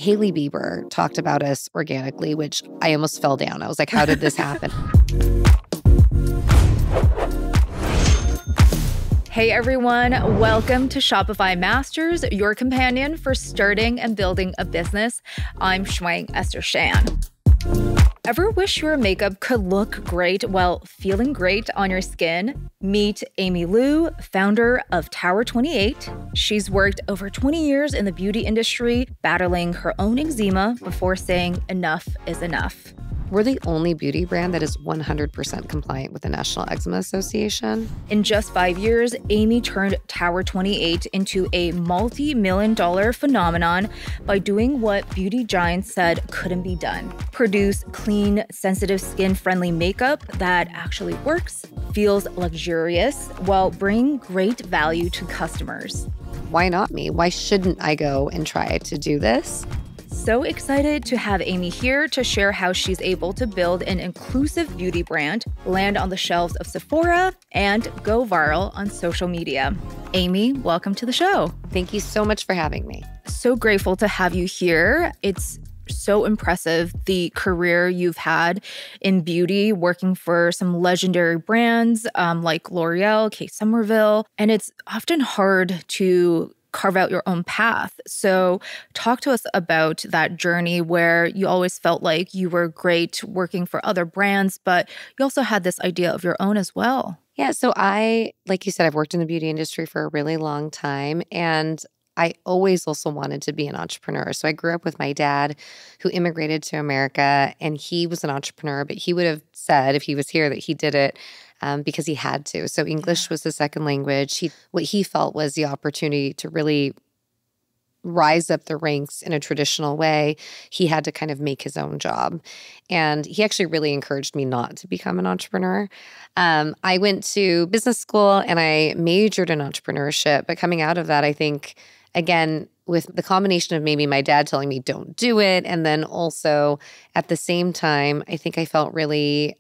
Hailey Bieber talked about us organically, which I almost fell down. I was like, how did this happen? Hey everyone, welcome to Shopify Masters, your companion for starting and building a business. I'm Shuang Esther Shan. Ever wish your makeup could look great while feeling great on your skin? Meet Amy Liu, founder of Tower 28. She's worked over 20 years in the beauty industry, battling her own eczema before saying enough is enough. We're the only beauty brand that is 100% compliant with the National Eczema Association. In just 5 years, Amy turned Tower 28 into a multi-million-dollar phenomenon by doing what beauty giants said couldn't be done. Produce clean, sensitive, skin-friendly makeup that actually works, feels luxurious, while bringing great value to customers. Why not me? Why shouldn't I go and try to do this? So excited to have Amy here to share how she's able to build an inclusive beauty brand, land on the shelves of Sephora, and go viral on social media. Amy, welcome to the show. Thank you so much for having me. So grateful to have you here. It's so impressive, the career you've had in beauty, working for some legendary brands like L'Oreal, Kate Somerville, and it's often hard to carve out your own path. So talk to us about that journey where you always felt like you were great working for other brands, but you also had this idea of your own as well. Yeah, so like you said, I've worked in the beauty industry for a really long time, and I always also wanted to be an entrepreneur. So I grew up with my dad who immigrated to America, and he was an entrepreneur, but he would have said if he was here that he did it because he had to. So English was the second language. What he felt was the opportunity to really rise up the ranks in a traditional way. He had to kind of make his own job. And he actually really encouraged me not to become an entrepreneur. I went to business school and I majored in entrepreneurship. But coming out of that, I think, again, with the combination of maybe my dad telling me don't do it, and then also at the same time, I think I felt really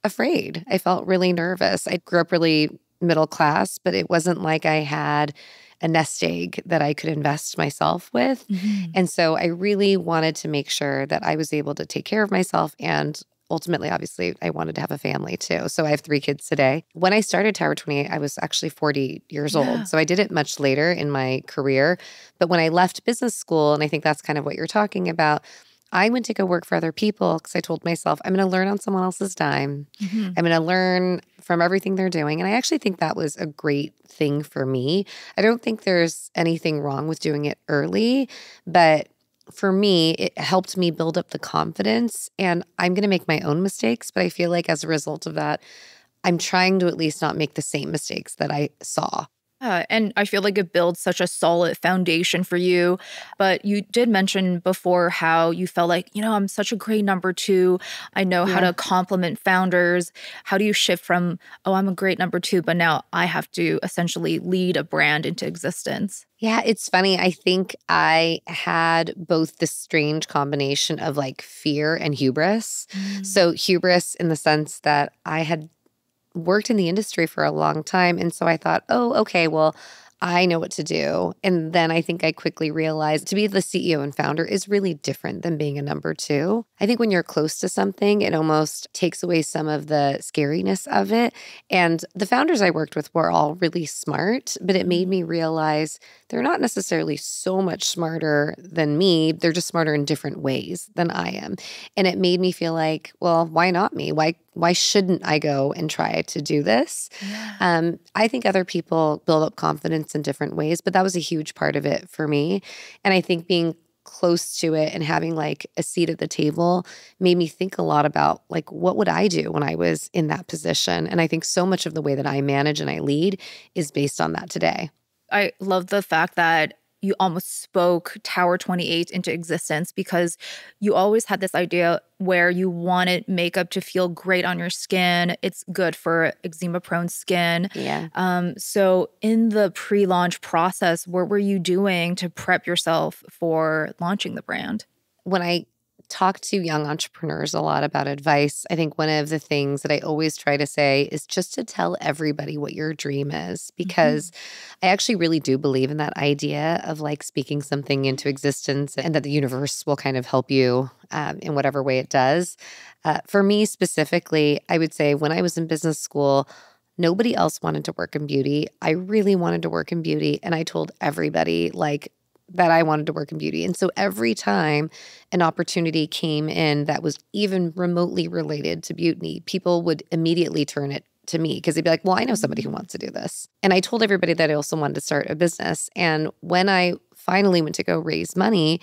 afraid. I felt really nervous. I grew up really middle class, but it wasn't like I had a nest egg that I could invest myself with. Mm-hmm. And so I really wanted to make sure that I was able to take care of myself. And ultimately, obviously, I wanted to have a family too. So I have 3 kids today. When I started Tower 28, I was actually 40 years old. So I did it much later in my career. But when I left business school, and I think that's kind of what you're talking about, I went to go work for other people because I told myself, I'm going to learn on someone else's dime. Mm-hmm. I'm going to learn from everything they're doing. And I actually think that was a great thing for me. I don't think there's anything wrong with doing it early, but for me, it helped me build up the confidence. And I'm going to make my own mistakes, but I feel like as a result of that, I'm trying to at least not make the same mistakes that I saw. And I feel like it builds such a solid foundation for you. But you did mention before how you felt like, I'm such a great number 2. I know how to compliment founders. How do you shift from, I'm a great number 2, but now I have to essentially lead a brand into existence? Yeah, it's funny. I think I had both this strange combination of like fear and hubris. So hubris in the sense that I had worked in the industry for a long time. And so I thought, okay, well, I know what to do. And then I think I quickly realized to be the CEO and founder is really different than being a number 2. I think when you're close to something, it almost takes away some of the scariness of it. And the founders I worked with were all really smart, but it made me realize they're not necessarily so much smarter than me. They're just smarter in different ways than I am. And it made me feel like, well, why not me? Why shouldn't I go and try to do this? Yeah. I think other people build up confidence in different ways, but that was a huge part of it for me. And I think being close to it and having like a seat at the table made me think a lot about like, what would I do when I was in that position? And I think so much of the way that I manage and I lead is based on that today. I love the fact that you almost spoke Tower 28 into existence because you always had this idea where you wanted makeup to feel great on your skin. It's good for eczema-prone skin. Yeah. So in the pre-launch process, what were you doing to prep yourself for launching the brand? When I talk to young entrepreneurs a lot about advice, I think one of the things that I always try to say is just to tell everybody what your dream is, because I actually really do believe in that idea of like speaking something into existence and that the universe will kind of help you in whatever way it does. For me specifically, I would say when I was in business school, nobody else wanted to work in beauty. I really wanted to work in beauty. And I told everybody like that I wanted to work in beauty. And so every time an opportunity came in that was even remotely related to beauty, people would immediately turn it to me because they'd be like, well, I know somebody who wants to do this. And I told everybody that I also wanted to start a business. And when I finally went to go raise money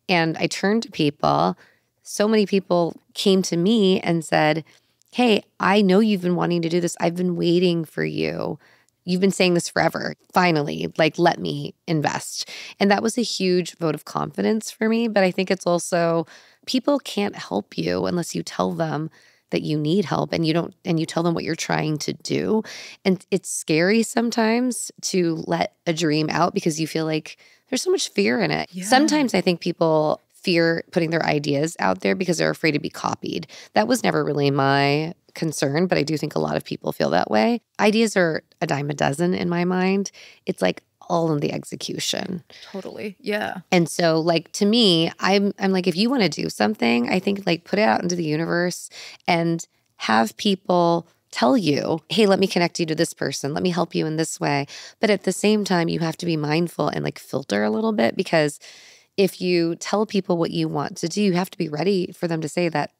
and I turned to people, so many people came to me and said, hey, I know you've been wanting to do this. I've been waiting for you. You've been saying this forever. Finally, like, let me invest. And that was a huge vote of confidence for me. But I think it's also people can't help you unless you tell them that you need help and you tell them what you're trying to do. And it's scary sometimes to let a dream out because you feel like there's so much fear in it. Yeah. Sometimes I think people fear putting their ideas out there because they're afraid to be copied. That was never really my concern, but I do think a lot of people feel that way. Ideas are a dime a dozen in my mind. It's like all in the execution. Totally. Yeah. And so like to me, I'm like, if you want to do something, I think like put it out into the universe and have people tell you, hey, let me connect you to this person. Let me help you in this way. But at the same time, you have to be mindful and like filter a little bit, because if you tell people what you want to do, you have to be ready for them to say that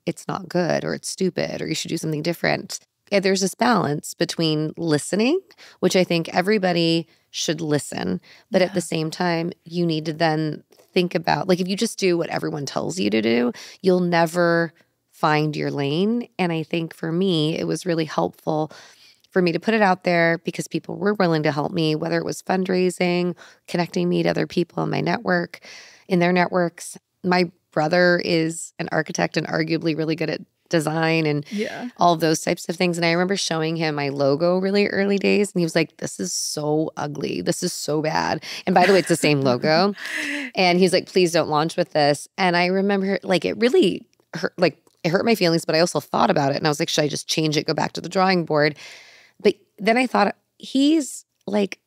it's not good or it's stupid or you should do something different. And there's this balance between listening, which I think everybody should listen. But at the same time, you need to then think about, like if you just do what everyone tells you to do, you'll never find your lane. And I think for me, it was really helpful for me to put it out there because people were willing to help me, whether it was fundraising, connecting me to other people in my network, in their networks. My brother is an architect and arguably really good at design and all of those types of things. And I remember showing him my logo really early days. And he was like, this is so ugly. This is so bad. And by the way, it's the same logo. And he's like, please don't launch with this. And I remember like it really hurt, like it hurt my feelings, but I also thought about it. And I was like, should I just change it, go back to the drawing board? But then I thought, he's like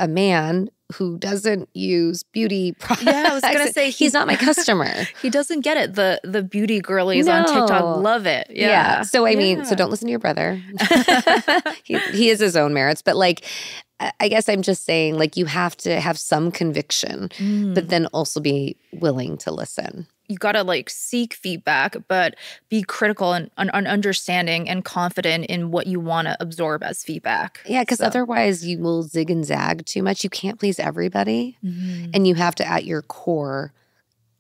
a man who doesn't use beauty products. Yeah, I was going to say. He's not my customer. He doesn't get it. The beauty girlies on TikTok love it. Yeah. So I mean, so don't listen to your brother. He has his own merits. But like, I guess I'm just saying, like, you have to have some conviction, but then also be willing to listen. You got to like seek feedback, but be critical and understanding and confident in what you want to absorb as feedback. Yeah, because otherwise you will zig and zag too much. You can't please everybody. And you have to, at your core,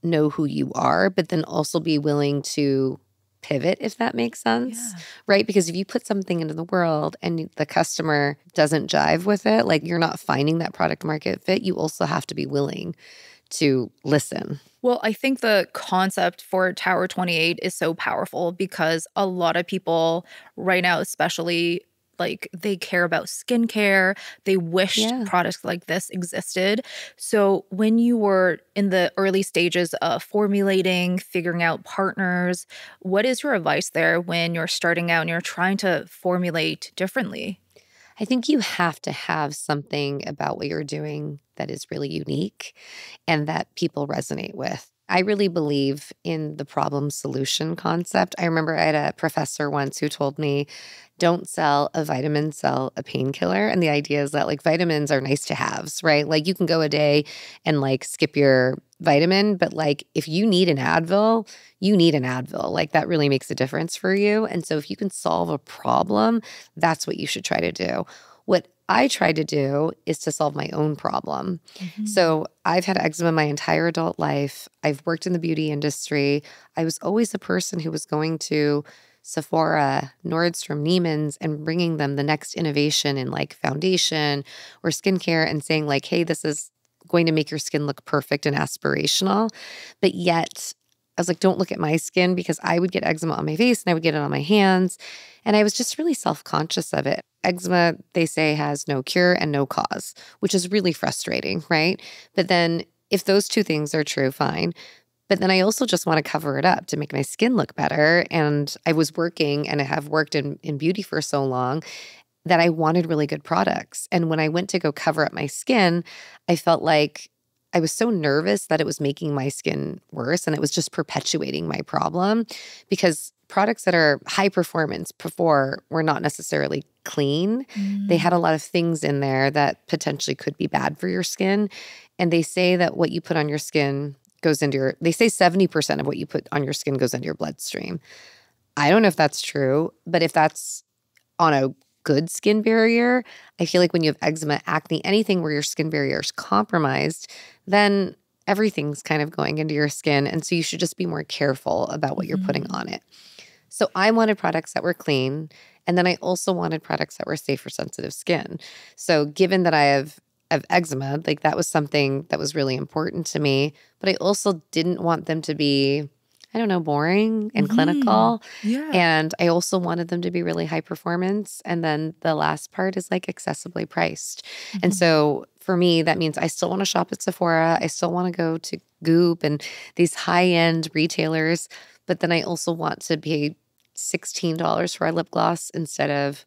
know who you are, but then also be willing to pivot, if that makes sense, right? Because if you put something into the world and the customer doesn't jive with it, like you're not finding that product market fit, you also have to be willing to listen. Well, I think the concept for Tower 28 is so powerful because a lot of people right now, especially, like they care about skincare. They wish products like this existed. So when you were in the early stages of formulating, figuring out partners, what is your advice there when you're starting out and you're trying to formulate differently? I think you have to have something about what you're doing that is really unique and that people resonate with. I really believe in the problem solution concept. I remember I had a professor once who told me, don't sell a vitamin, sell a painkiller. And the idea is that like vitamins are nice to haves, right? Like you can go a day and like skip your vitamin, but like if you need an Advil, you need an Advil. Like that really makes a difference for you. And so if you can solve a problem, that's what you should try to do. What I try to do is to solve my own problem. So I've had eczema my entire adult life. I've worked in the beauty industry. I was always the person who was going to Sephora, Nordstrom, Neiman's, and bringing them the next innovation in like foundation or skincare and saying like, hey, this is going to make your skin look perfect and aspirational. But yet I was like, don't look at my skin, because I would get eczema on my face and I would get it on my hands. And I was just really self-conscious of it. Eczema, they say, has no cure and no cause, which is really frustrating, right? But then if those two things are true, fine. But then I also just want to cover it up to make my skin look better. And I was working and I have worked in beauty for so long that I wanted really good products. And when I went to go cover up my skin, I felt like I was so nervous that it was making my skin worse and it was just perpetuating my problem because products that are high performance before were not necessarily clean. They had a lot of things in there that potentially could be bad for your skin. And they say that what you put on your skin goes into your, they say 70% of what you put on your skin goes into your bloodstream. I don't know if that's true, but if that's on a good skin barrier, I feel like when you have eczema, acne, anything where your skin barrier is compromised, then everything's kind of going into your skin. And so you should just be more careful about what you're putting on it. So I wanted products that were clean. And then I also wanted products that were safe for sensitive skin. So given that I have eczema, like that was something that was really important to me. But I also didn't want them to be, I don't know, boring and clinical. Yeah. And I also wanted them to be really high performance. And then the last part is like accessibly priced. And so for me, that means I still want to shop at Sephora. I still want to go to Goop and these high-end retailers. But then I also want to pay $16 for a lip gloss instead of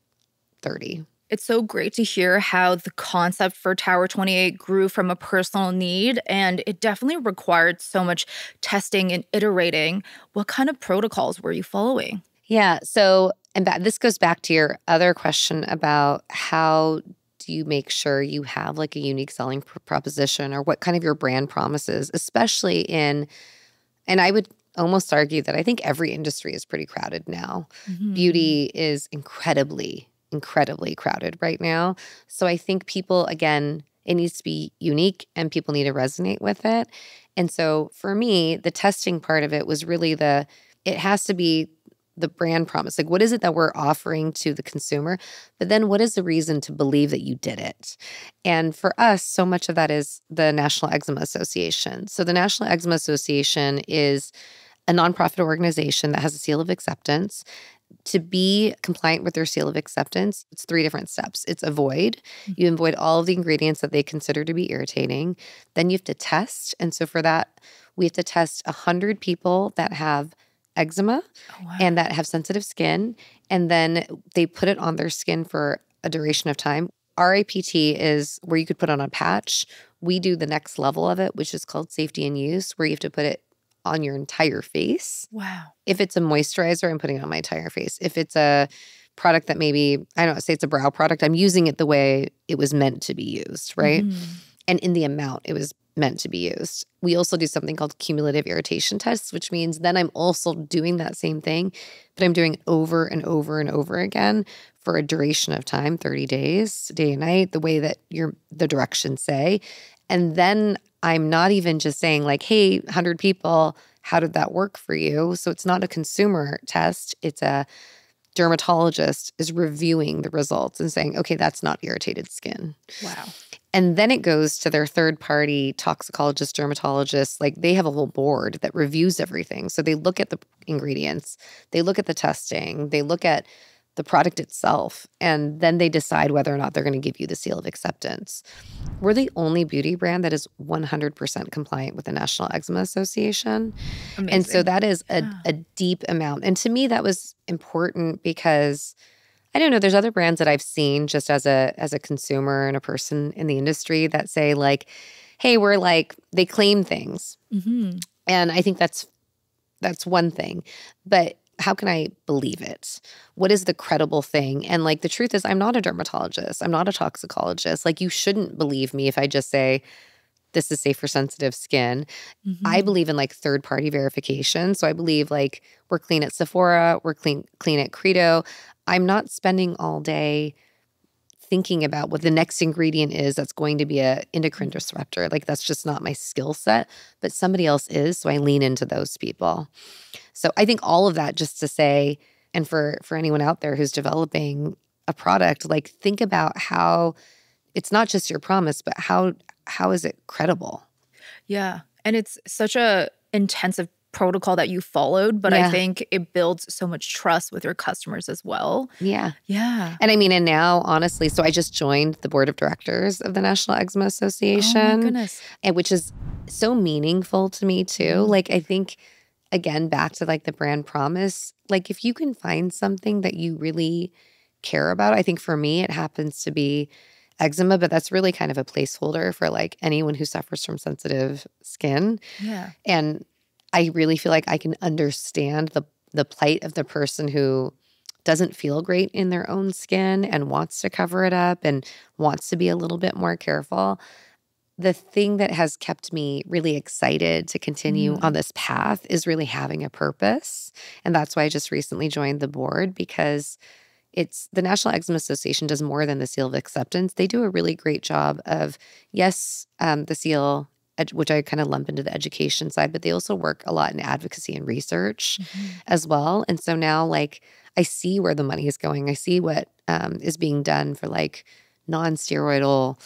$30. It's so great to hear how the concept for Tower 28 grew from a personal need, and it definitely required so much testing and iterating. What kind of protocols were you following? Yeah. So, and this goes back to your other question about how do you make sure you have like a unique selling proposition or what kind of your brand promises, especially in, and I would almost argue that I think every industry is pretty crowded now. Beauty is incredibly crowded right now. So I think people, again, it needs to be unique and people need to resonate with it. And so for me, the testing part of it was really it has to be the brand promise. Like, what is it that we're offering to the consumer? But then what is the reason to believe that you did it? And for us, so much of that is the National Eczema Association. So the National Eczema Association is a nonprofit organization that has a seal of acceptance. To be compliant with their seal of acceptance, it's 3 different steps. It's avoid. You avoid all of the ingredients that they consider to be irritating. Then you have to test. And so for that, we have to test 100 people that have eczema and that have sensitive skin. And then they put it on their skin for a duration of time. RAPT is where you could put on a patch. We do the next level of it, which is called safety and use, where you have to put it on your entire face. Wow. If it's a moisturizer, I'm putting it on my entire face. If it's a product that maybe, I don't know, say it's a brow product, I'm using it the way it was meant to be used, right? And in the amount it was meant to be used. We also do something called cumulative irritation tests, which means then I'm also doing that same thing, but I'm doing it over and over and over again for a duration of time, 30 days, day and night, the way that the directions say. And then I'm not even just saying like, hey, 100 people, how did that work for you? So it's not a consumer test. It's a dermatologist is reviewing the results and saying, okay, that's not irritated skin. Wow. And then it goes to their third-party toxicologist, dermatologist. Like they have a whole board that reviews everything. So they look at the ingredients, they look at the testing, they look at the product itself, and then they decide whether or not they're going to give you the seal of acceptance. We're the only beauty brand that is 100% compliant with the National Eczema Association. Amazing. And so that is a deep amount. And to me, that was important because I don't know, there's other brands that I've seen just as a consumer and a person in the industry that say like, hey, we're like, they claim things. And I think that's one thing. But how can I believe it? What is the credible thing? And like the truth is, I'm not a dermatologist. I'm not a toxicologist. Like you shouldn't believe me if I just say, this is safe for sensitive skin. I believe in like third-party verification. So I believe like we're clean at Sephora, we're clean at Credo. I'm not spending all day thinking about what the next ingredient is that's going to be a endocrine disruptor. Like that's just not my skill set, but somebody else is. So I lean into those people. So I think all of that just to say, and for anyone out there who's developing a product, like think about how it's not just your promise, but how is it credible? Yeah. And it's such a intensive protocol that you followed, but I Yeah. think it builds so much trust with your customers as well. Yeah. Yeah. And I mean, and now, honestly, so I just joined the board of directors of the National Eczema Oh my Association, goodness. and which is so meaningful to me too. Like, I think, again, back to like the brand promise, like if you can find something that you really care about, I think for me, it happens to be eczema, but that's really kind of a placeholder for like anyone who suffers from sensitive skin. Yeah. And I really feel like I can understand the plight of the person who doesn't feel great in their own skin and wants to cover it up and wants to be a little bit more careful. The thing that has kept me really excited to continue on this path is really having a purpose. And that's why I just recently joined the board, because it's the National Eczema Association does more than the seal of acceptance. They do a really great job of, yes, the seal, which I kind of lump into the education side, but they also work a lot in advocacy and research as well. And so now, like, I see where the money is going. I see what is being done for like non-steroidal,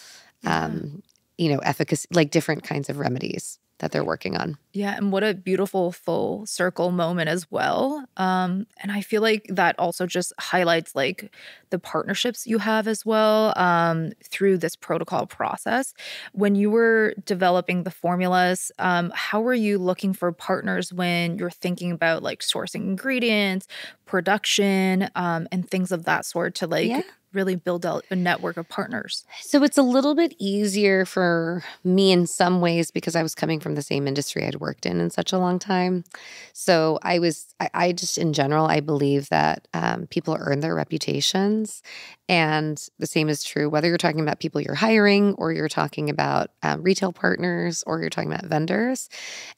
efficacy, like different kinds of remedies that they're working on. Yeah, and what a beautiful full circle moment as well. And I feel like that also just highlights like the partnerships you have as well through this protocol process. When you were developing the formulas, how were you looking for partners when you're thinking about like sourcing ingredients, production, and things of that sort to like really build out a network of partners? So it's a little bit easier for me in some ways because I was coming from the same industry I'd worked in such a long time. So I just, in general, I believe that people earn their reputations. And the same is true whether you're talking about people you're hiring or you're talking about retail partners or you're talking about vendors.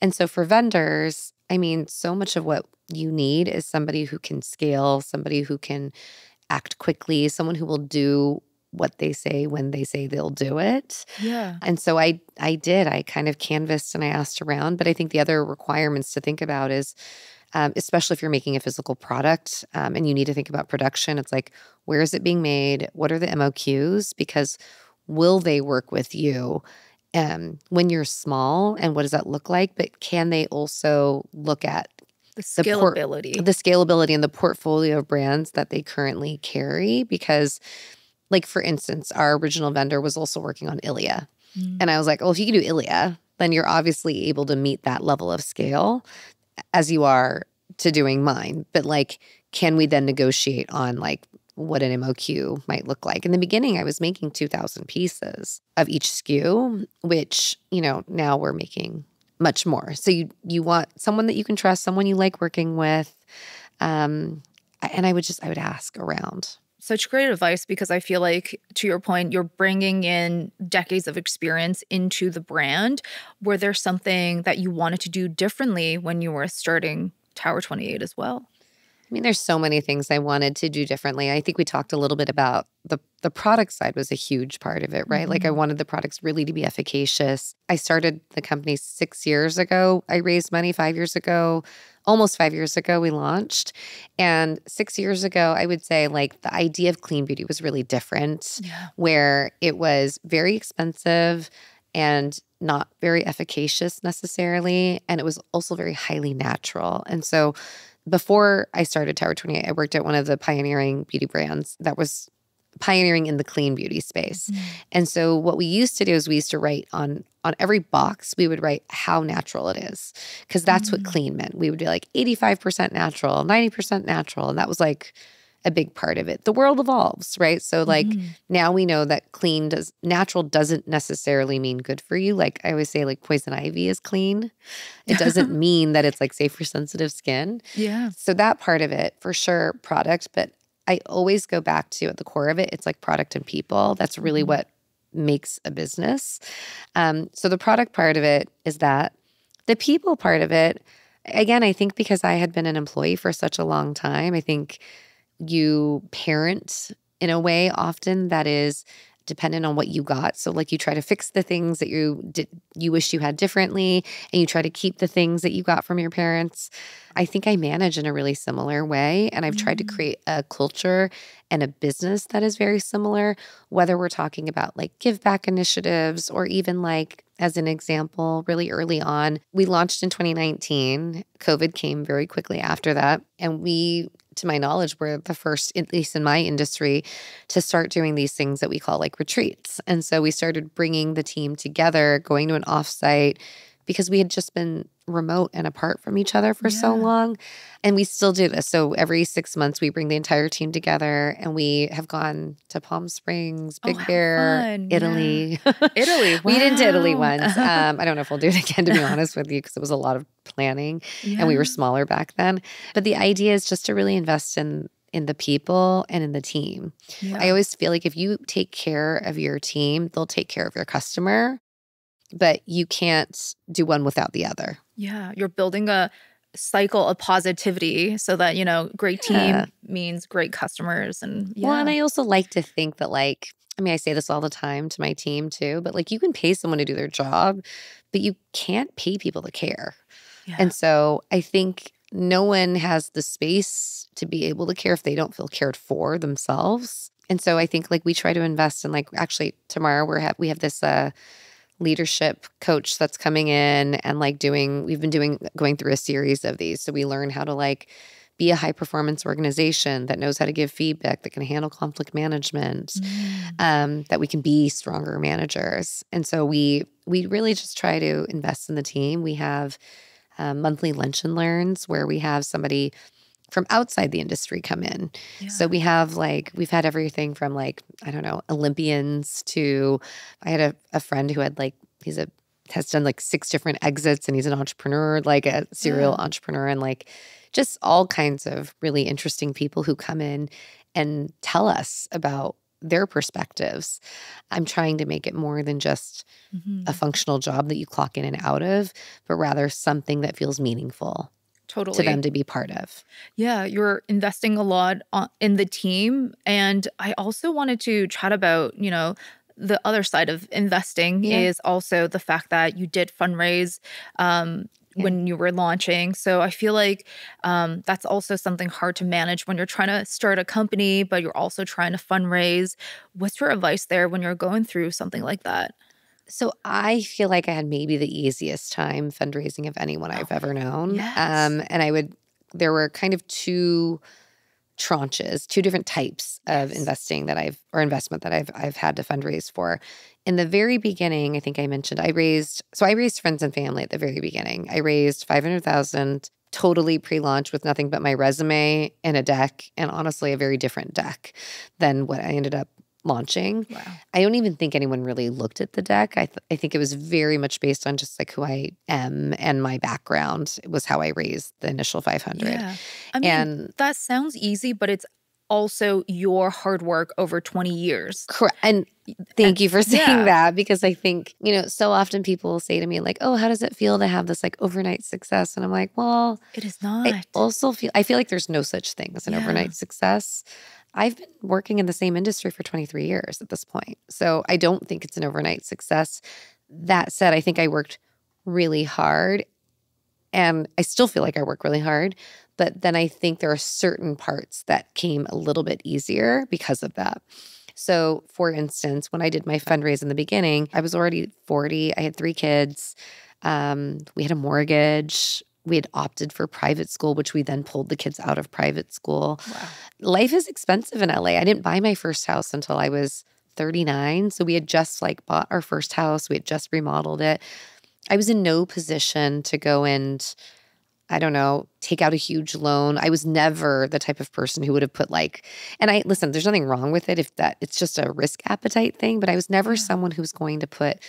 And so for vendors, I mean, so much of what you need is somebody who can scale, somebody who can act quickly, someone who will do what they say when they say they'll do it. Yeah. And so I did. I kind of canvassed and I asked around. But I think the other requirements to think about is, especially if you're making a physical product and you need to think about production, it's like, where is it being made? What are the MOQs? Because will they work with you when you're small? And what does that look like? But can they also look at the scalability and the portfolio of brands that they currently carry? Because, like, for instance, our original vendor was also working on Ilia. And I was like, well, if you can do Ilia, then you're obviously able to meet that level of scale as you are to doing mine. But, like, can we then negotiate on, like, what an MOQ might look like? In the beginning, I was making 2,000 pieces of each SKU, which, now we're making much more. So you want someone that you can trust, someone you like working with. And I would ask around. Such great advice, because I feel like, to your point, you're bringing in decades of experience into the brand. Were there something that you wanted to do differently when you were starting Tower 28 as well? I mean, there's so many things I wanted to do differently. I think we talked a little bit about the product side was a huge part of it, right? Like, I wanted the products really to be efficacious. I started the company 6 years ago. I raised money 5 years ago. Almost 5 years ago, we launched. And 6 years ago, I would say, like, the idea of clean beauty was really different, where it was very expensive and not very efficacious necessarily. And it was also very highly natural. And so before I started Tower 28, I worked at one of the pioneering beauty brands that was pioneering in the clean beauty space. And so what we used to do is we used to write on every box, we would write how natural it is, because that's what clean meant. We would be like 85% natural, 90% natural. And that was like a big part of it. The world evolves, right? So like now we know that natural doesn't necessarily mean good for you. Like I always say, like, poison ivy is clean. It doesn't mean that it's like safe for sensitive skin. Yeah. So that part of it, for sure, product. But I always go back to, at the core of it, it's like product and people. That's really what makes a business. So the product part of it is that. The people part of it, again, I think because I had been an employee for such a long time, I think you parent in a way often that is dependent on what you got. So like you try to fix the things that you wish you had differently, and you try to keep the things that you got from your parents. I think I manage in a really similar way, and I've tried to create a culture and a business that is very similar, whether we're talking about like give back initiatives or even like, as an example, really early on, we launched in 2019. COVID came very quickly after that. And we, to my knowledge, were the first, at least in my industry, to start doing these things that we call like retreats. And so we started bringing the team together, going to an offsite, because we had just been remote and apart from each other for so long. And we still do this. So every 6 months, we bring the entire team together, and we have gone to Palm Springs, Big Bear, Italy. Italy. Wow. We didn't to Italy once. I don't know if we'll do it again, to be honest with you, because it was a lot of planning and we were smaller back then. But the idea is just to really invest in the people and in the team. I always feel like if you take care of your team, they'll take care of your customer. But you can't do one without the other. Yeah, you're building a cycle of positivity so that, great team means great customers. And Well, and I also like to think that like, I say this all the time to my team too, but like you can pay someone to do their job, but you can't pay people to care. And so I think no one has the space to be able to care if they don't feel cared for themselves. And so I think like we try to invest in like, actually tomorrow we have this leadership coach that's coming in and like going through a series of these. So we learn how to like be a high performance organization that knows how to give feedback, that can handle conflict management, that we can be stronger managers. And so we really just try to invest in the team. We have monthly lunch and learns where we have somebody from outside the industry come in. So we have we've had everything from like, I don't know, Olympians to, I had a friend who had like, has done like 6 different exits, and he's an entrepreneur, like a serial entrepreneur, and like just all kinds of really interesting people who come in and tell us about their perspectives. I'm trying to make it more than just a functional job that you clock in and out of, but rather something that feels meaningful. Totally. To them to be part of. Yeah, you're investing a lot in the team. And I also wanted to chat about, the other side of investing is also the fact that you did fundraise when you were launching. So I feel like that's also something hard to manage when you're trying to start a company, but you're also trying to fundraise. What's your advice there when you're going through something like that? So I feel like I had maybe the easiest time fundraising of anyone I've ever known. And there were kind of 2 tranches, 2 different types of investment that I've had to fundraise for. In the very beginning, I think I mentioned I raised friends and family at the very beginning. I raised $500,000 totally pre-launch with nothing but my resume and a deck, and honestly a very different deck than what I ended up launching. Wow. I don't even think anyone really looked at the deck. I think it was very much based on just like who I am and my background. It was how I raised the initial 500. Yeah. And that sounds easy, but it's also your hard work over 20 years. Correct. And thank you for saying that, because I think, so often people will say to me like, oh, how does it feel to have this like overnight success? And I'm like, well, it is not. I feel like there's no such thing as an overnight success. I've been working in the same industry for 23 years at this point. So I don't think it's an overnight success. That said, I think I worked really hard, and I still feel like I work really hard. But then I think there are certain parts that came a little bit easier because of that. So for instance, when I did my fundraise in the beginning, I was already 40. I had 3 kids. We had a mortgage. We had opted for private school, which we then pulled the kids out of private school. Wow. Life is expensive in LA. I didn't buy my first house until I was 39. So we had just bought our first house. We had just remodeled it. I was in no position to go and, I don't know, take out a huge loan. I was never the type of person who would have put listen, there's nothing wrong with it it's just a risk appetite thing, but I was never someone who was going to put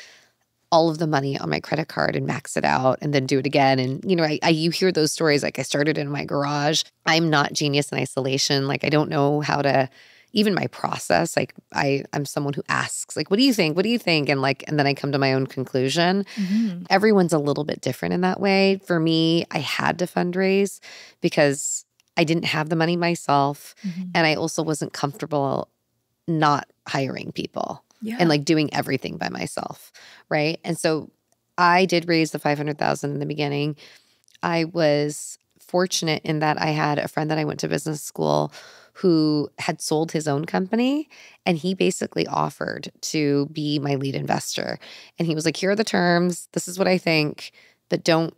all of the money on my credit card and max it out and then do it again. And, you hear those stories, like I started in my garage. I'm not genius in isolation. Like I don't know how to, even my process, like I'm someone who asks, like, what do you think? What do you think? And then I come to my own conclusion. Everyone's a little bit different in that way. For me, I had to fundraise because I didn't have the money myself. And I also wasn't comfortable not hiring people. and like doing everything by myself, right? And so I did raise the 500,000 in the beginning. I was fortunate in that I had a friend that I went to business school who had sold his own company, and he basically offered to be my lead investor. And he was like, here are the terms. This is what I think, but don't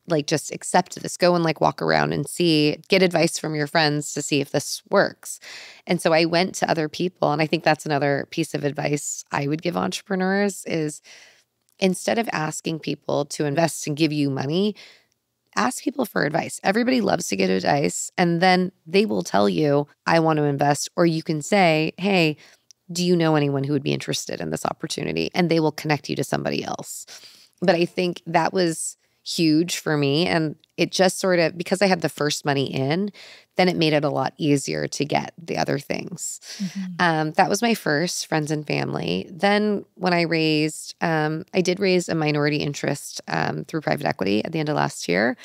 like just accept this. Go and like walk around and see, get advice from your friends to see if this works. And so I went to other people, and I think that's another piece of advice I would give entrepreneurs is instead of asking people to invest and give you money, ask people for advice. Everybody loves to get advice, and then they will tell you, I want to invest. Or you can say, hey, do you know anyone who would be interested in this opportunity? And they will connect you to somebody else. But I think that was huge for me. And it just sort of, because I had the first money in, then it made it a lot easier to get the other things. That was my first, friends and family. Then when I raised, I did raise a minority interest through private equity at the end of last year.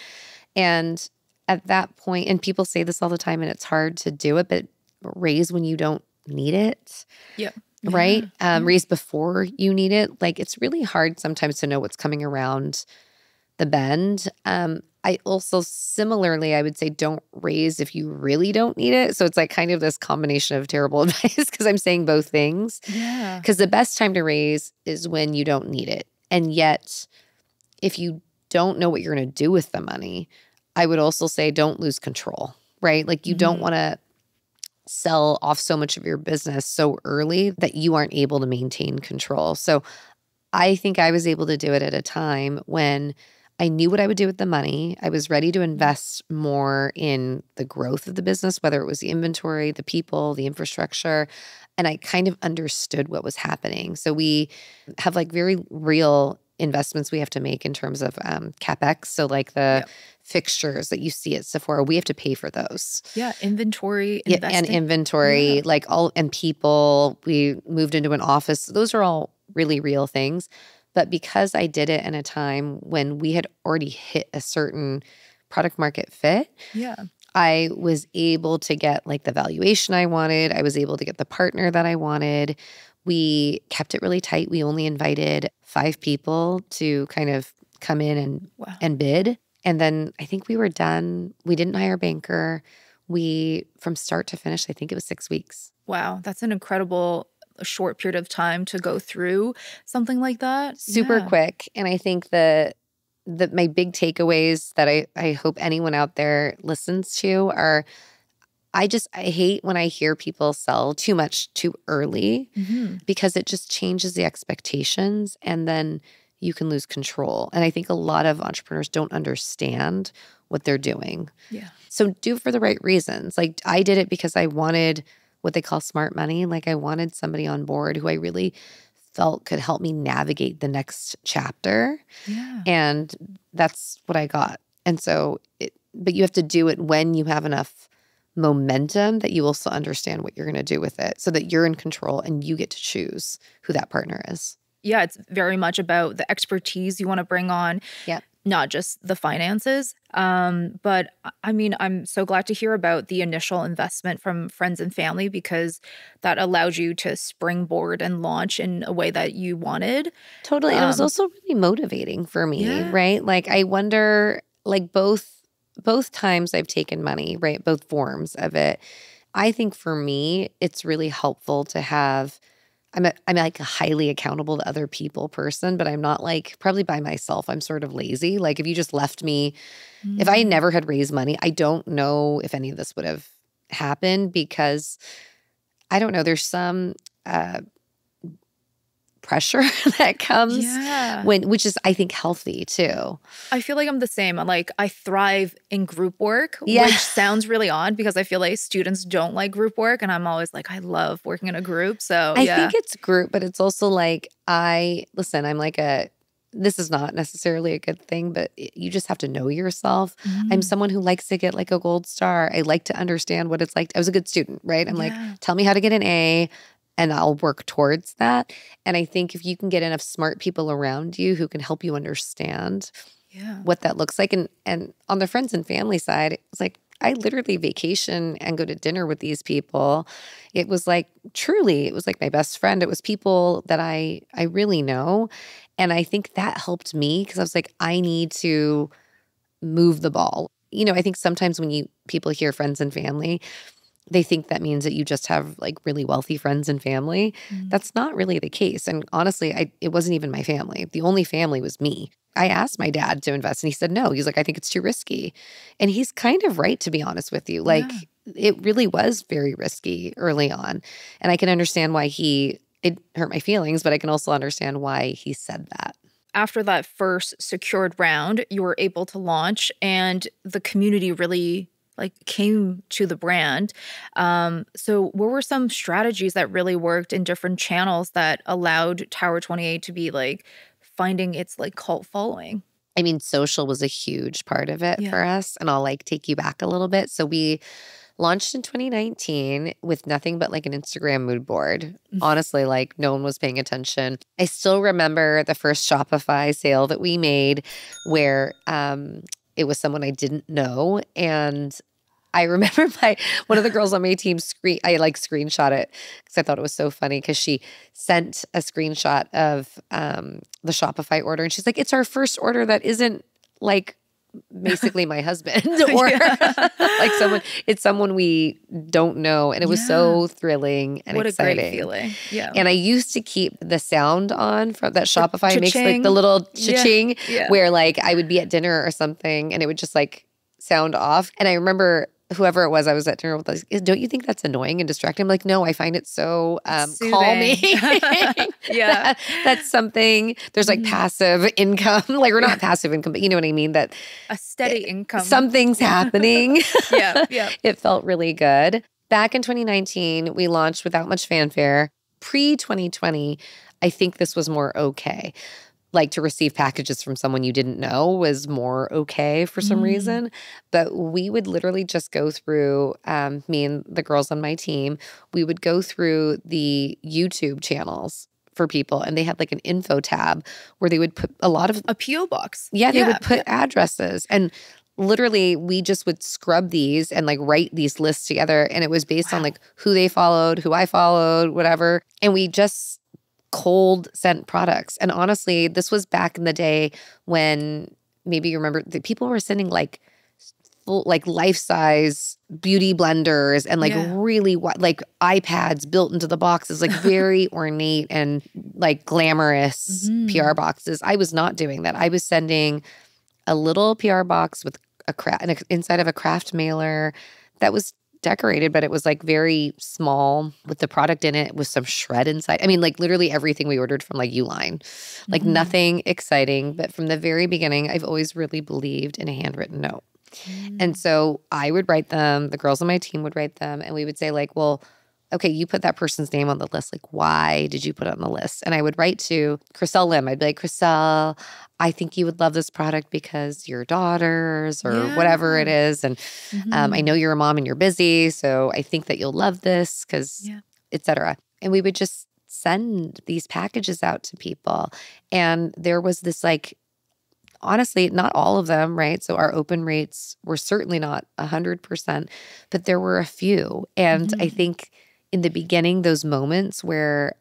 And at that point, and people say this all the time, and it's hard to do it, but raise when you don't need it. Yep. Right? Raise before you need it. Like it's really hard sometimes to know what's coming around the bend. I also similarly, I would say don't raise if you really don't need it. So it's like kind of this combination of terrible advice because I'm saying both things. Yeah. Because the best time to raise is when you don't need it. And yet, if you don't know what you're going to do with the money, I would also say don't lose control, right? Like you don't want to sell off so much of your business so early that you aren't able to maintain control. So I think I was able to do it at a time when I knew what I would do with the money. I was ready to invest more in the growth of the business, whether it was the inventory, the people, the infrastructure, and I kind of understood what was happening. So we have like very real investments we have to make in terms of CapEx. So like the fixtures that you see at Sephora, we have to pay for those. Yeah, inventory, and inventory, like all, and people. We moved into an office. Those are all really real things. But because I did it in a time when we had already hit a certain product market fit, I was able to get like the valuation I wanted. I was able to get the partner that I wanted. We kept it really tight. We only invited 5 people to kind of come in and bid. And then I think we were done. We didn't hire a banker. We, from start to finish, I think it was 6 weeks. Wow. That's an incredible short period of time to go through something like that. Super quick. And I think my big takeaways that I hope anyone out there listens to are, I hate when I hear people sell too much too early because it just changes the expectations and then you can lose control. And I think a lot of entrepreneurs don't understand what they're doing. Yeah. So do it for the right reasons. Like I did it because I wanted what they call smart money. Like I wanted somebody on board who I really felt could help me navigate the next chapter. Yeah. And that's what I got. And so, but you have to do it when you have enough momentum that you also understand what you're going to do with it so that you're in control and you get to choose who that partner is. Yeah, it's very much about the expertise you want to bring on. Yeah. Not just the finances. But I mean, I'm so glad to hear about the initial investment from friends and family because that allowed you to springboard and launch in a way that you wanted. Totally. And it was also really motivating for me, right? Like I wonder, like both times I've taken money, right? Both forms of it. I think for me, it's really helpful to have I'm like a highly accountable to other people person, but I'm not like probably by myself. I'm sort of lazy. Like if you just left me, if I never had raised money, I don't know if any of this would have happened because I don't know. There's some pressure that comes which is I think healthy too. I feel like I'm the same. Like I thrive in group work, which sounds really odd because I feel like students don't like group work and I'm always like I love working in a group. So I think it's group, but it's also like I'm like this is not necessarily a good thing, but you just have to know yourself. I'm someone who likes to get like a gold star. I like to understand what it's like. I was a good student, right? I'm like, tell me how to get an A. And I'll work towards that. And I think if you can get enough smart people around you who can help you understand what that looks like. And on the friends and family side, it's like, I literally vacation and go to dinner with these people. It was like, truly, it was like my best friend. It was people that I really know. And I think that helped me because I was like, I need to move the ball. I think sometimes when people hear friends and family, they think that means that you just have like really wealthy friends and family. That's not really the case. And honestly, it wasn't even my family. The only family was me. I asked my dad to invest and he said no. He's like, I think it's too risky. And he's kind of right, to be honest with you. Like it really was very risky early on. And I can understand why it hurt my feelings, but I can also understand why he said that. After that first secured round, you were able to launch and the community really came to the brand. So what were some strategies that really worked in different channels that allowed Tower 28 to be finding its cult following? I mean, social was a huge part of it for us. And I'll take you back a little bit. So we launched in 2019 with nothing but an Instagram mood board. Honestly, no one was paying attention. I still remember the first Shopify sale that we made where it was someone I didn't know. And I remember one of the girls on my team I screenshot it because I thought it was so funny because she sent a screenshot of the Shopify order and she's like, it's our first order that isn't basically my husband or it's someone we don't know. And it was so thrilling and exciting. What a great feeling. Yeah. And I used to keep the sound on from that Shopify makes the little cha-ching where I would be at dinner or something and it would just sound off. And I remember whoever it was I was at dinner with, don't you think that's annoying and distracting? I'm like, no, I find it so calming. That's something. There's passive income. We're not passive income, but you know what I mean? That a steady income. Something's happening. Yeah. It felt really good. Back in 2019, we launched without much fanfare. Pre-2020, I think this was more okay. To receive packages from someone you didn't know was more okay for some reason. But we would literally just go through, me and the girls on my team, we would go through the YouTube channels for people. And they had an info tab where they would put a P.O. box. Yeah, they would put addresses. And literally, we just would scrub these and write these lists together. And it was based on who they followed, who I followed, whatever. And we just cold sent products. And honestly, this was back in the day when maybe you remember that people were sending full life-size beauty blenders and really iPads built into the boxes, very ornate and glamorous PR boxes. I was not doing that. I was sending a little PR box with inside of a craft mailer that was decorated, but it was very small with the product in it with some shred inside. I mean, literally everything we ordered from Uline, nothing exciting. But from the very beginning, I've always really believed in a handwritten note. And so I would write them, the girls on my team would write them, and we would say well, okay, you put that person's name on the list. Why did you put it on the list? And I would write to Chriselle Lim. I'd be like, Chriselle, I think you would love this product because your daughters or whatever it is. And I know you're a mom and you're busy, so I think that you'll love this because et cetera. And we would just send these packages out to people. And there was this honestly, not all of them, right? So our open rates were certainly not 100%, but there were a few. And I think in the beginning, those moments where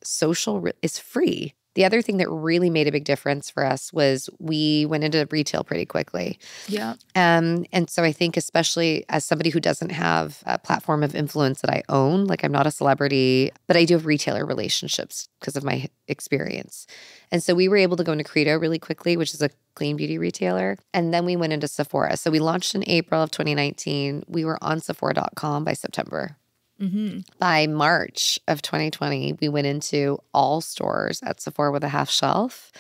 social is free. The other thing that really made a big difference for us was we went into retail pretty quickly. Yeah. And so I think especially as somebody who doesn't have a platform of influence that I own, I'm not a celebrity, but I do have retailer relationships because of my experience. And so we were able to go into Credo really quickly, which is a clean beauty retailer. And then we went into Sephora. So we launched in April of 2019. We were on Sephora.com by September. By March of 2020, we went into all stores at Sephora with a half shelf,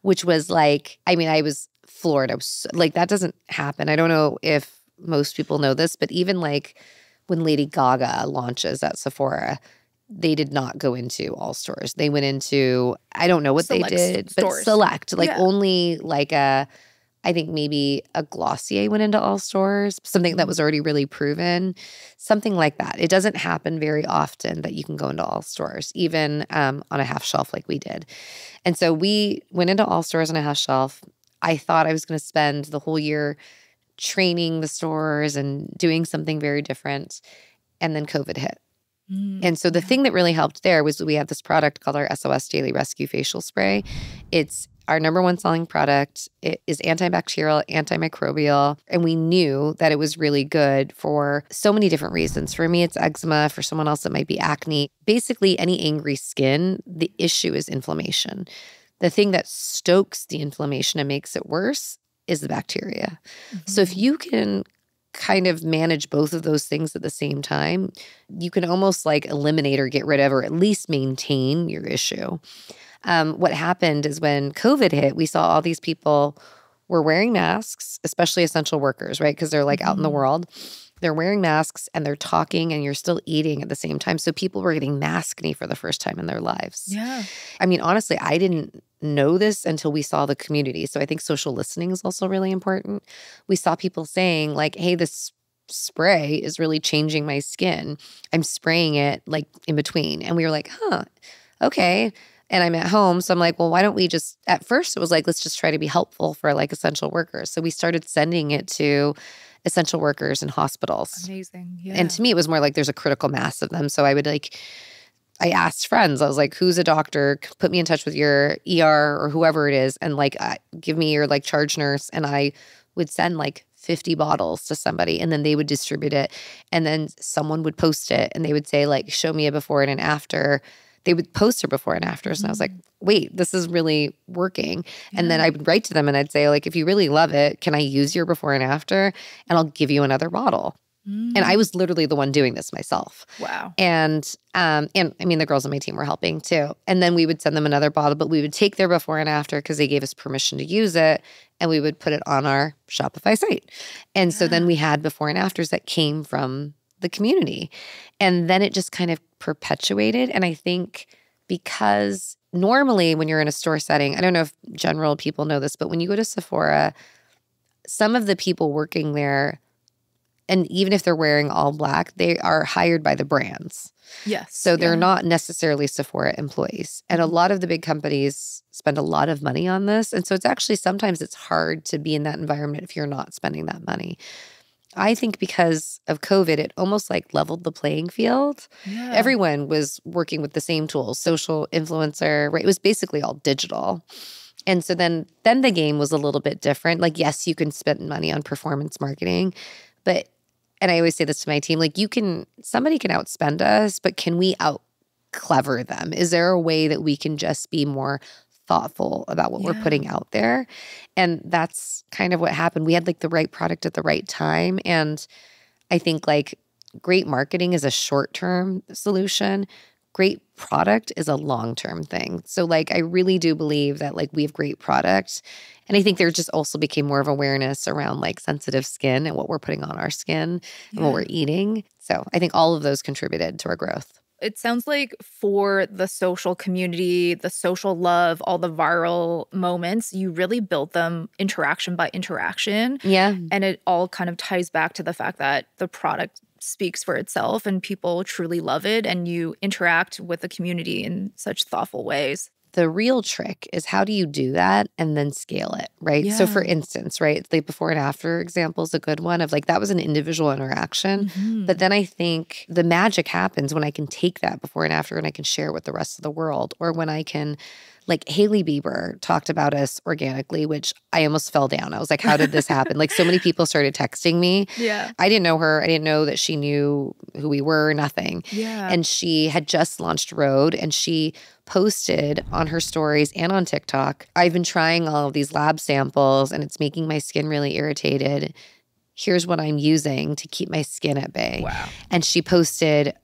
which was I was floored. I was that doesn't happen. I don't know if most people know this, but even when Lady Gaga launches at Sephora, they did not go into all stores. They went into, I don't know what select they did, stores. But select, only I think maybe a Glossier went into all stores, something that was already really proven, something like that. It doesn't happen very often that you can go into all stores, even on a half shelf like we did. And so we went into all stores on a half shelf. I thought I was going to spend the whole year training the stores and doing something very different. And then COVID hit. And so the thing that really helped there was we had this product called our SOS Daily Rescue Facial Spray. It's our number one selling product. It is antibacterial, antimicrobial, and we knew that it was really good for so many different reasons. For me, it's eczema. For someone else, it might be acne. Basically, any angry skin, the issue is inflammation. The thing that stokes the inflammation and makes it worse is the bacteria. So if you can kind of manage both of those things at the same time, you can almost like eliminate or get rid of or at least maintain your issue. What happened is when COVID hit, we saw all these people were wearing masks, especially essential workers, right? Because they're like out in the world. They're wearing masks and they're talking and you're still eating at the same time. So people were getting maskne for the first time in their lives. Yeah. I mean, honestly, I didn't know this until we saw the community. So I think social listening is also really important. We saw people saying like, hey, this spray is really changing my skin. I'm spraying it like in between. And we were like, huh, okay. And I'm at home. So I'm like, well, why don't we just, at first it was like, let's just try to be helpful for like essential workers. So we started sending it to essential workers in hospitals. Amazing. Yeah. And to me, it was more like there's a critical mass of them. So I would like, I asked friends, I was like, who's a doctor? Put me in touch with your ER or whoever it is. And like, give me your like charge nurse. And I would send like 50 bottles to somebody and then they would distribute it. And then someone would post it and they would say like, show me a before and an after. They would post her before and afters. And I was like, wait, this is really working. Yeah. And then I would write to them and I'd say like, if you really love it, can I use your before and after? And I'll give you another bottle. And I was literally the one doing this myself. Wow. And I mean, the girls on my team were helping too. And then we would send them another bottle, but we would take their before and after because they gave us permission to use it. And we would put it on our Shopify site. And so then we had before and afters that came from the community. And then it just kind of perpetuated. And I think because normally when you're in a store setting, I don't know if general people know this, but when you go to Sephora, some of the people working there, and even if they're wearing all black, they are hired by the brands. Yes. So they're not necessarily Sephora employees. And a lot of the big companies spend a lot of money on this. And so it's actually sometimes it's hard to be in that environment if you're not spending that money. I think because of COVID, it almost like leveled the playing field. Yeah. Everyone was working with the same tools, social, influencer, right? It was basically all digital. And so then the game was a little bit different. Like, yes, you can spend money on performance marketing, but, and I always say this to my team, like somebody can outspend us, but can we out clever them? Is there a way that we can just be more thoughtful about what we're putting out there? And that's kind of what happened. We had like the right product at the right time. And I think like great marketing is a short-term solution. Great product is a long-term thing. So like I really do believe that like we have great product. And I think there just also became more of awareness around like sensitive skin and what we're putting on our skin and what we're eating. So I think all of those contributed to our growth. It sounds like for the social community, the social love, all the viral moments, you really built them interaction by interaction. Yeah. And it all kind of ties back to the fact that the product speaks for itself and people truly love it and you interact with the community in such thoughtful ways. The real trick is how do you do that and then scale it, right? Yeah. So for instance, right, the before and after example is a good one of like that was an individual interaction. But then I think the magic happens when I can take that before and after and I can share it with the rest of the world, or when I can, like Hailey Bieber talked about us organically, which I almost fell down. I was like, how did this happen? Like so many people started texting me. Yeah. I didn't know her. I didn't know that she knew who we were, nothing. Yeah. And she had just launched Rhode and she posted on her stories and on TikTok, I've been trying all of these lab samples and it's making my skin really irritated. Here's what I'm using to keep my skin at bay. Wow. And she posted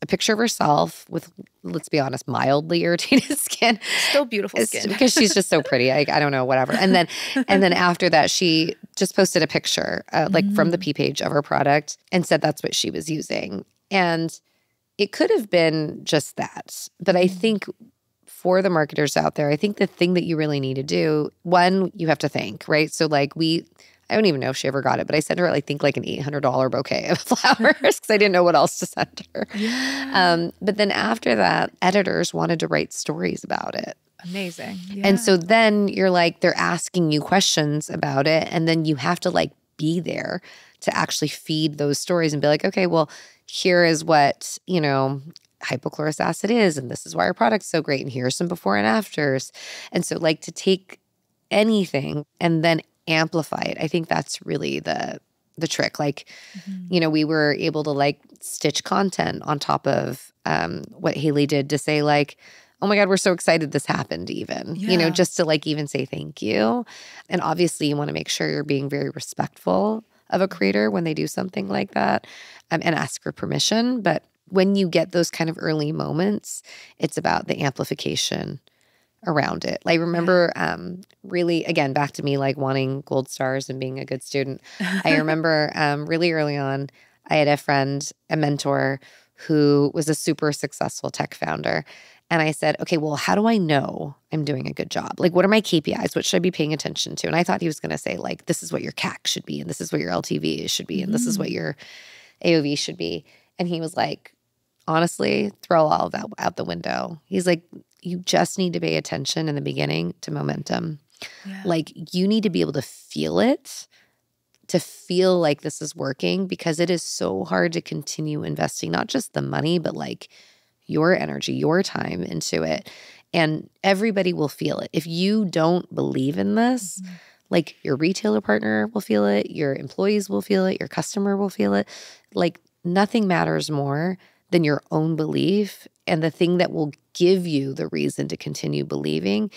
a picture of herself with, let's be honest, mildly irritated skin. Still beautiful skin. Because she's just so pretty. I don't know, whatever. And then after that, she just posted a picture like from the P page of her product and said that's what she was using. And it could have been just that. But I think for the marketers out there, I think the thing that you really need to do, one, you have to thank, right? So like I don't even know if she ever got it, but I sent her, I think, like an $800 bouquet of flowers because I didn't know what else to send her. Yeah. But then after that, editors wanted to write stories about it. Amazing. Yeah. And so then you're like, they're asking you questions about it. And then you have to like be there to actually feed those stories and be like, okay, well, here is what, hypochlorous acid is, and this is why our product's so great, and here are some before and afters. And so like to take anything and then amplify it, I think that's really the trick. Like, we were able to like stitch content on top of what Hailey did to say like, oh my God, we're so excited this happened even, just to like even say thank you. And obviously you want to make sure you're being very respectful of a creator when they do something like that, and ask for permission. But when you get those kind of early moments, it's about the amplification around it. Like, remember, really, again, back to me like wanting gold stars and being a good student. I remember really early on, I had a friend, a mentor, who was a super successful tech founder. And I said, okay, well, how do I know I'm doing a good job? Like, what are my KPIs? What should I be paying attention to? And I thought he was going to say, like, this is what your CAC should be, and this is what your LTV should be, and this is what your AOV should be. And he was like, honestly, throw all of that out the window. He's like, you just need to pay attention in the beginning to momentum. Yeah. Like, you need to be able to feel it, to feel like this is working, because it is so hard to continue investing, not just the money, but like your energy, your time into it. And everybody will feel it. If you don't believe in this, like your retailer partner will feel it, your employees will feel it, your customer will feel it. Like, nothing matters more than your own belief. And the thing that will give you the reason to continue believing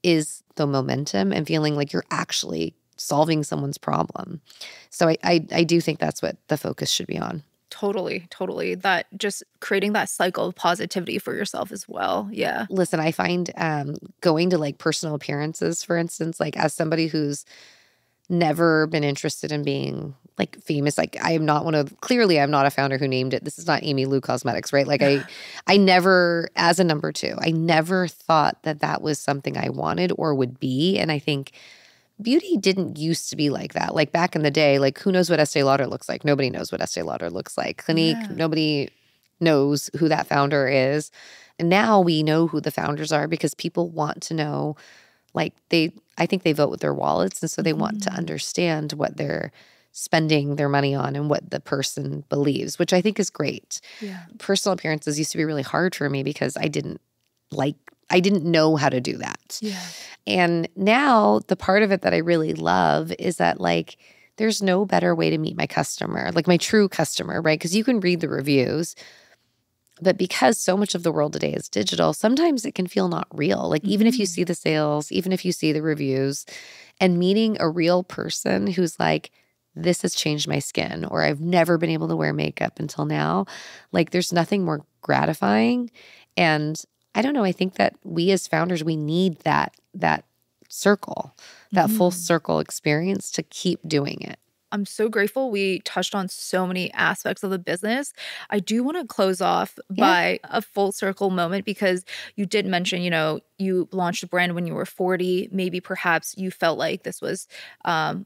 is the momentum and feeling like you're actually solving someone's problem. So I do think that's what the focus should be on. Totally. That just creating that cycle of positivity for yourself as well. Yeah. Listen, I find going to like personal appearances, for instance, like as somebody who's never been interested in being like famous. Like, I'm not I'm not a founder who named it. This is not Amy Liu Cosmetics, right? Like I never, as a number 2, I never thought that was something I wanted or would be. And I think beauty didn't used to be like that. Like back in the day, like who knows what Estee Lauder looks like? Nobody knows what Estee Lauder looks like. Clinique, nobody knows who that founder is. And now we know who the founders are because people want to know, like I think they vote with their wallets. And so they want to understand what they're spending their money on and what the person believes, which I think is great. Yeah. Personal appearances used to be really hard for me because I didn't know how to do that. Yeah. And now the part of it that I really love is that like there's no better way to meet my customer, like my true customer, right? Because you can read the reviews, but because so much of the world today is digital, sometimes it can feel not real. Like even if you see the sales, even if you see the reviews, and meeting a real person who's like, this has changed my skin, or I've never been able to wear makeup until now. Like there's nothing more gratifying. And I don't know, I think that we as founders, we need that circle, that full circle experience to keep doing it. I'm so grateful we touched on so many aspects of the business. I do want to close off by a full circle moment because you did mention, you launched a brand when you were 40. Maybe perhaps you felt like this was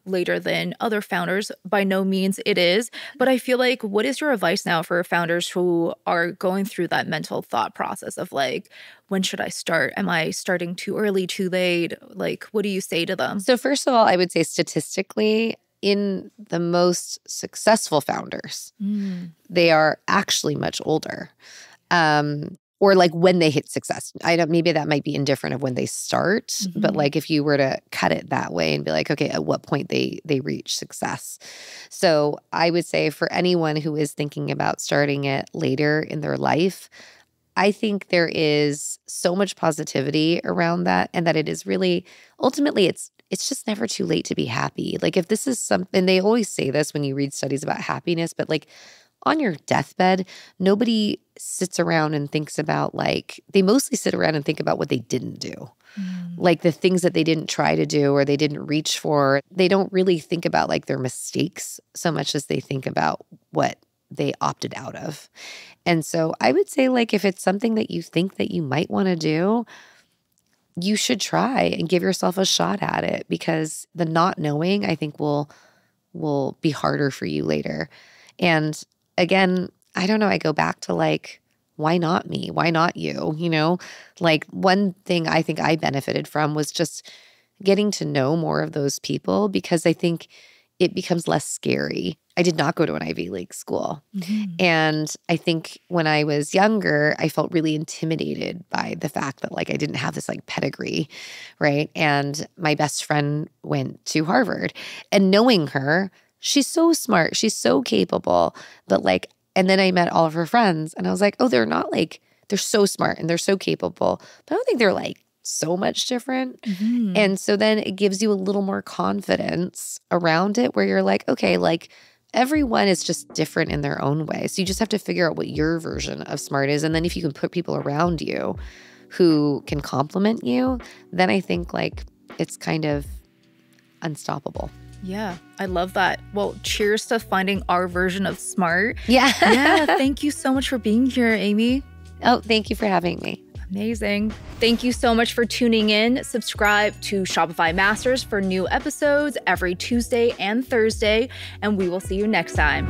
later than other founders. By no means it is. But I feel like, what is your advice now for founders who are going through that mental thought process of like, when should I start? Am I starting too early, too late? Like, what do you say to them? So first of all, I would say statistically, in the most successful founders, they are actually much older. Or like when they hit success. Maybe that might be indifferent of when they start, but like if you were to cut it that way and be like, okay, at what point they reach success. So I would say for anyone who is thinking about starting it later in their life, I think there is so much positivity around that, and that it is really, ultimately, it's just never too late to be happy. Like if this is something, they always say this when you read studies about happiness, but like on your deathbed, nobody sits around and thinks about they mostly sit around and think about what they didn't do. Like the things that they didn't try to do or they didn't reach for. They don't really think about like their mistakes so much as they think about what they opted out of. And so I would say like if it's something that you think that you might want to do, you should try and give yourself a shot at it, because the not knowing, I think, will be harder for you later. And again, I don't know, I go back to like, why not me? Why not you? Like one thing I think I benefited from was just getting to know more of those people, because I think it becomes less scary. I did not go to an Ivy League school. And I think when I was younger, I felt really intimidated by the fact that like I didn't have this like pedigree, right? And my best friend went to Harvard. And knowing her, she's so smart, she's so capable, but like, and then I met all of her friends and I was like, oh, they're not like, they're so smart and they're so capable, but I don't think they're like so much different. And so then it gives you a little more confidence around it where you're like, okay, like everyone is just different in their own way. So you just have to figure out what your version of smart is. And then if you can put people around you who can complement you, then I think like it's kind of unstoppable. Yeah, I love that. Well, cheers to finding our version of smart. Yeah. Yeah, thank you so much for being here, Amy. Oh, thank you for having me. Amazing. Thank you so much for tuning in. Subscribe to Shopify Masters for new episodes every Tuesday and Thursday, and we will see you next time.